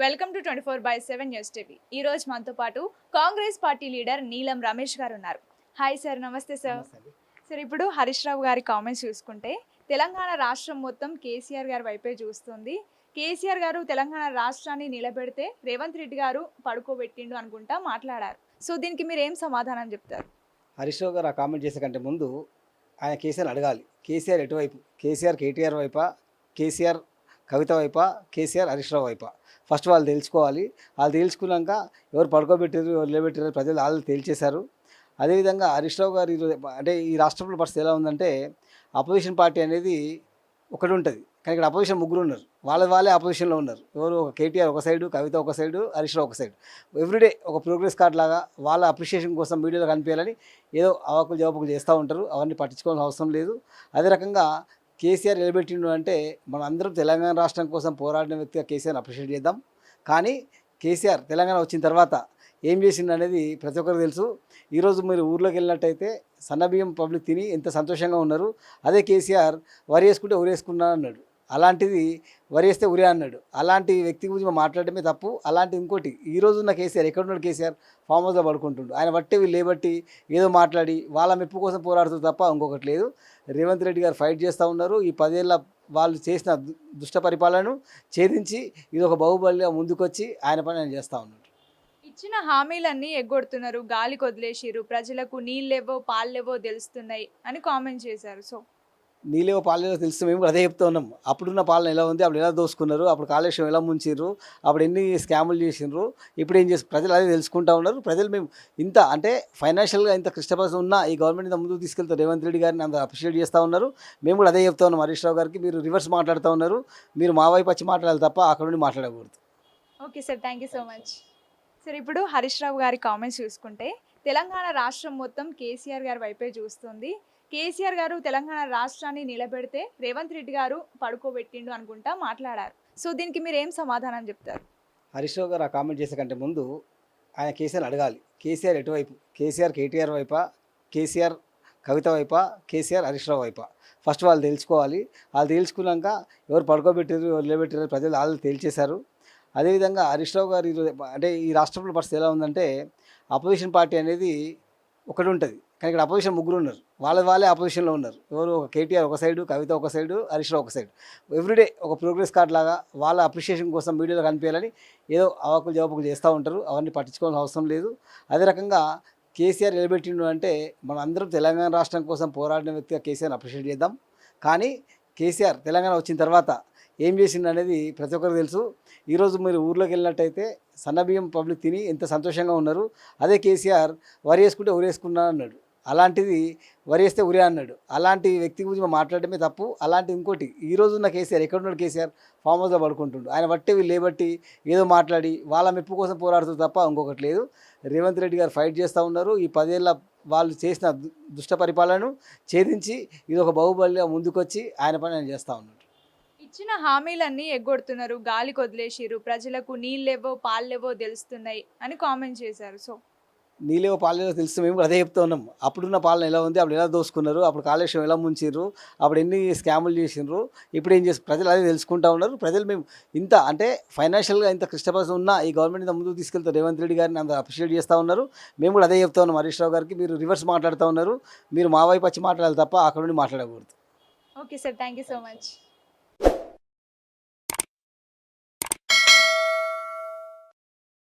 Welcome to 24/7 news TV. ఈ రోజు మనతో పాటు కాంగ్రెస్ పార్టీ లీడర్ నీలం రమేష్ గారు ఉన్నారు. హాయ్ సార్, నమస్తే సార్. సార్, ఇప్పుడు హరీష్ రావు గారి కామెంట్స్ చూసుకుంటే తెలంగాణ రాష్ట్రం మొత్తం కేసీఆర్ గారి వైపే చూస్తుంది. కేసీఆర్ గారు తెలంగాణ రాష్ట్రాన్ని నిలబెడితే రేవంత్ రెడ్డి గారు పడుకోబెట్టిండు అనుకుంటా మాట్లాడారు. సో దీనికి మీరు ఏం సమాధానం చెప్తారు? హరీష్ రావు గారు ఆ కామెంట్ చేసే కంటే ముందు ఆయన కేసీఆర్ అడగాలి. కేసీఆర్ ఎటువైపు? కేసీఆర్ కేటీఆర్ వైపా, కేసీఆర్ కవిత వైపా, కేసీఆర్ హరీష్ రావు వైపా? ఫస్ట్ వాళ్ళు తెలుసుకోవాలి. వాళ్ళు తెలుసుకున్నాక ఎవరు పడుకోబెట్టారు, ఎవరు నిలబెట్టారు ప్రజలు వాళ్ళు తేల్చేశారు. అదేవిధంగా హరీష్ రావు గారు ఈరోజు అంటే ఈ రాష్ట్రంలో పరిస్థితి ఎలా ఉందంటే అపోజిషన్ పార్టీ అనేది ఒకటి ఉంటుంది, కానీ ఇక్కడ అపోజిషన్ ముగ్గురు ఉన్నారు. వాళ్ళే అపోజిషన్లో ఉన్నారు. ఎవరు? ఒక కేటీఆర్ ఒక సైడు, కవిత ఒక సైడు, హరీష్ రావు ఒక సైడు. ఎవ్రీడే ఒక ప్రోగ్రెస్ కార్డ్ లాగా వాళ్ళ అప్రిషియేషన్ కోసం మీడియాలో కనిపించాలని ఏదో అవాకులు జవాకులు చేస్తూ ఉంటారు. అవన్నీ పట్టించుకోవాల్సిన అవసరం లేదు. అదే రకంగా కేసీఆర్ నిలబెట్టిండు అంటే మనం అందరం తెలంగాణ రాష్ట్రం కోసం పోరాడిన వ్యక్తిగా కేసీఆర్ని అప్రిషియేట్ చేద్దాం. కానీ కేసీఆర్ తెలంగాణ వచ్చిన తర్వాత ఏం చేసిండు అనేది ప్రతి ఒక్కరికి తెలుసు. ఈరోజు మీరు ఊర్లోకి వెళ్ళినట్టయితే సన్నబియ్యం పబ్లిక్ తిని ఎంత సంతోషంగా ఉన్నారు. అదే కేసీఆర్ వరి వేసుకుంటే ఉరేసుకున్నా అన్నాడు. అలాంటిది వరి వేస్తే ఉరే అన్నాడు. అలాంటి వ్యక్తి గురించి మనం మాట్లాడటమే తప్పు. అలాంటి ఇంకోటి ఈరోజు ఉన్న కేసీఆర్ ఎక్కడున్నాడు? కేసీఆర్ ఫామ్ హౌస్లో పడుకుంటుండు. ఆయన బట్టి వీళ్ళు లేబట్టి ఏదో మాట్లాడి వాళ్ళ మెప్పు కోసం పోరాడుతూ తప్ప ఇంకొకటి లేదు. రేవంత్ రెడ్డి గారు ఫైట్ చేస్తూ ఉన్నారు. ఈ 10 ఏళ్ళ వాళ్ళు చేసిన దుష్ట పరిపాలనను ఛేదించి ఇది ఒక బాహుబలిగా ముందుకొచ్చి ఆయన పని ఆయన చేస్తూ ఉన్నాడు. ఇచ్చిన హామీలన్నీ ఎగ్గొడుతున్నారు, గాలికి వదిలేసిరు, ప్రజలకు నీళ్ళేవో పాలేవో తెలుస్తున్నాయి అని కామెంట్ చేశారు. సో నీళ్ళేవో పాలేవో తెలుసు, మేము కూడా అదే చెప్తూ ఉన్నాం. అప్పుడున్న పాలన ఎలా ఉంది, అప్పుడు ఎలా దోసుకున్నారు, అప్పుడు కాళేశ్వరం ఎలా ముంచిర్రు, అప్పుడు ఎన్ని స్కాములు చేసినారు, ఇప్పుడు ఏం చేసి ప్రజలు అదే తెలుసుకుంటూ ఉన్నారు. ప్రజలు మేము ఇంత అంటే ఫైనాన్షియల్గా ఇంత కష్టపడి ఉన్న ఈ గవర్నమెంట్ ఇంత ముందుకు తీసుకెళ్తారు రేవంత్ రెడ్డి గారిని అంత అప్రిషియేట్ చేస్తూ ఉన్నారు. మేము కూడా అదే చెప్తా ఉన్నాం. హరీష్ రావు గారికి మీరు రివర్స్ మాట్లాడుతూ ఉన్నారు. మీరు మా వైపు వచ్చి మాట్లాడాలి తప్ప అక్కడ నుండి మాట్లాడకూడదు. Okay sir, thank you so much. Sir, ఇప్పుడు హరీష్ రావు గారి కామెంట్స్ చూసుకుంటే తెలంగాణ రాష్ట్రం మొత్తం కేసీఆర్ గారి వైపే చూస్తుంది. కేసీఆర్ గారు తెలంగాణ రాష్ట్రాన్ని నిలబెడితే రేవంత్ రెడ్డి గారు పడుకోబెట్టిండు అనుకుంటా మాట్లాడారు. సో దీనికి మీరు ఏం సమాధానం చెప్తారు? హరీష్ రావు గారు ఆ కామెంట్ చేసే కంటే ముందు ఆయన కేసీఆర్ అడగాలి. కేసీఆర్ ఎటువైపు? కేసీఆర్ కేటీఆర్ వైపా, కేసీఆర్ కవిత వైపా, కేసీఆర్ హరీష్ రావు వైపా? ఫస్ట్ వాళ్ళు తెలుసుకోవాలి. వాళ్ళు తెలుసుకున్నాక ఎవరు పడుకోబెట్టారు, ఎవరు నిలబెట్టారు ప్రజలు వాళ్ళు తేల్చేశారు. అదేవిధంగా హరీష్ రావు గారు ఈరోజు అంటే ఈ రాష్ట్రంలో పరిస్థితి ఎలా ఉందంటే అపోజిషన్ పార్టీ అనేది ఒకటి ఉంటుంది, కానీ ఇక్కడ అపోజిషన్ ముగ్గురు ఉన్నారు. వాళ్ళే అపోజిషన్లో ఉన్నారు. ఎవరు? ఒక కేటీఆర్ ఒక సైడు, కవిత ఒక సైడు, హరీష్ రావు ఒక సైడు. ఎవ్రీడే ఒక ప్రోగ్రెస్ కార్డ్ లాగా వాళ్ళ అప్రిషియేషన్ కోసం మీడియాలో కనిపించాలని ఏదో అవాకులు జవాకులు చేస్తూ ఉంటారు. అవన్నీ పట్టించుకోవాల్సిన అవసరం లేదు. అదే రకంగా కేసీఆర్ నిలబెట్టిండు అంటే మనం అందరం తెలంగాణ రాష్ట్రం కోసం పోరాడిన వ్యక్తిగా కేసీఆర్ని అప్రిషియేట్ చేద్దాం. కానీ కేసీఆర్ తెలంగాణ వచ్చిన తర్వాత ఏం చేసిండు అనేది ప్రతి ఒక్కరికి తెలుసు. ఈరోజు మీరు ఊర్లోకి వెళ్ళినట్టయితే సన్నబియ్యం పబ్లిక్ తిని ఎంత సంతోషంగా ఉన్నారు. అదే కేసీఆర్ వరి వేసుకుంటే ఉరేసుకున్నా అన్నాడు. అలాంటిది వరి వేస్తే ఉరే అన్నాడు. అలాంటి వ్యక్తి గురించి మనం మాట్లాడటమే తప్పు. అలాంటి ఇంకోటి ఈరోజు ఉన్న కేసీఆర్ ఎక్కడున్నాడు? కేసీఆర్ ఫామ్ హౌస్లో పడుకుంటుండు. ఆయన బట్టి వీళ్ళు లేబట్టి ఏదో మాట్లాడి వాళ్ళ మెప్పు కోసం పోరాడుతూ తప్ప ఇంకొకటి లేదు. రేవంత్ రెడ్డి గారు ఫైట్ చేస్తూ ఉన్నారు. ఈ 10 ఏళ్ళ వాళ్ళు చేసిన దుష్ట పరిపాలనను ఛేదించి ఇది ఒక బాహుబలిగా ముందుకొచ్చి ఆయన పని ఆయన చేస్తూ ఉన్నాడు. ఇచ్చిన హామీలన్నీ ఎగ్గొడుతున్నారు, గాలికి వదిలేసిరు, ప్రజలకు నీళ్ళేవో పాలేవో తెలుస్తున్నాయి అని కామెంట్ చేశారు. సో నీళ్ళేవో పాలేవో తెలుసు, మేము కూడా అదే చెప్తూ ఉన్నాం. అప్పుడున్న పాలన ఎలా ఉంది, అప్పుడు ఎలా దోసుకున్నారు, అప్పుడు కాళేశ్వరం ఎలా ముంచిర్రు, అప్పుడు ఎన్ని స్కాములు చేసినారు, ఇప్పుడు ఏం చేసి ప్రజలు అదే తెలుసుకుంటూ ఉన్నారు. ప్రజలు మేము ఇంత అంటే ఫైనాన్షియల్గా ఇంత కష్టపడి ఉన్న ఈ గవర్నమెంట్ ఇంత ముందుకు తీసుకెళ్తారు రేవంత్ రెడ్డి గారిని అంత అప్రిషియేట్ చేస్తూ ఉన్నారు. మేము కూడా అదే చెప్తా ఉన్నాం. హరీష్ రావు గారికి మీరు రివర్స్ మాట్లాడుతూ ఉన్నారు. మీరు మా వైపు వచ్చి మాట్లాడాలి తప్ప అక్కడ నుండి మాట్లాడకూడదు. Okay sir, thank you so much.